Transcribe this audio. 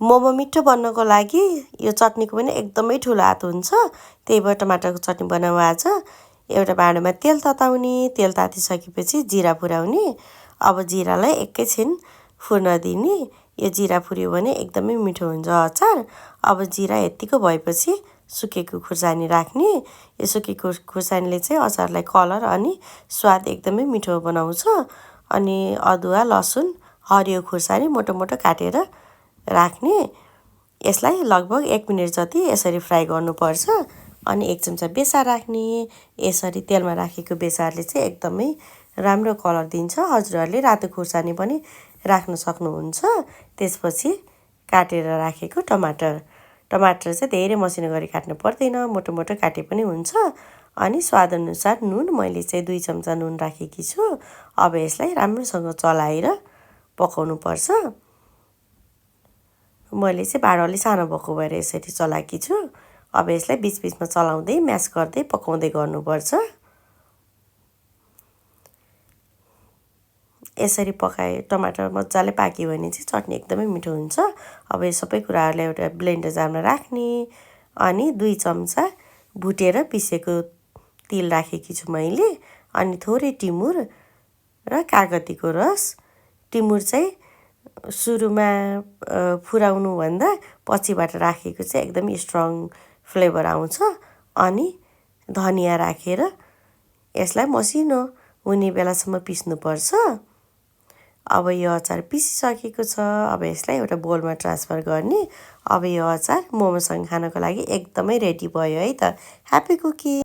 मोमो मिठो बन्नको लागि यो चटनीको पनि एकदमै ठुलो हात हुन्छ। त्यही भएर टमाटरको चटनी बनाऊ आज। एउटा भाँडोमा तेल तताउने, तेल तातिसकेपछि जिरा फुराउने। अब जिरालाई एकैछिन फुर्न दिने। यो जिरा फुऱ्यो भने एकदमै मिठो हुन्छ अचार। अब जिरा यत्तिको भएपछि सुकेको खुर्सानी राख्ने। यो सुकेको खुर्सानीले चाहिँ अचारलाई कलर अनि स्वाद एकदमै मिठो बनाउँछ। अनि अदुवा, लसुन, हरियो खुर्सानी मोटो मोटो काटेर राख्ने। यसलाई लगभग 1 मिनेट जति यसरी फ्राई गर्नुपर्छ। अनि 1 चम्चा बेसार राख्ने। यसरी तेलमा राखेको बेसारले चाहिँ एकदमै राम्रो कलर दिन्छ। हजुरहरूले रातो खुर्सानी पनि राख्न सक्नुहुन्छ। त्यसपछि काटेर राखेको टमाटर चाहिँ धेरै मसिनो गरी काट्नु पर्दैन, मोटो मोटो काटे पनि हुन्छ। अनि स्वादअनुसार नुन, मैले चाहिँ 2 चम्चा नुन राखेकी छु। अब यसलाई राम्रोसँग चलाएर पकाउनुपर्छ। मैले चाहिँ भाँडो अलि सानो भएको भएर यसरी चलाएकी छु। अब यसलाई बिचबिचमा चलाउँदै म्यास गर्दै पकाउँदै गर्नुपर्छ। यसरी पकाए टमाटर मजाले पाक्यो भने चाहिँ चटनी एकदमै मिठो हुन्छ। अब यो सबै कुराहरूलाई एउटा ब्लेन्डर जारमा राख्ने। अनि 2 चम्चा भुटेर पिसेको तिल राखेकी छु मैले। अनि थोरै टिमुर र कागतीको रस। टिमुर चाहिँ सुरुमा फुराउनुभन्दा पछिबाट राखेको चाहिँ एकदमै स्ट्रङ फ्लेभर आउँछ। अनि धनिया राखेर यसलाई मसिनो हुने बेलासम्म पिस्नुपर्छ। अब यो अचार पिसिसकेको छ। अब यसलाई एउटा बोलमा ट्रान्सफर गर्ने। अब यो अचार मोमोसँग खानको लागि एकदमै रेडी भयो है त। Happy cooking.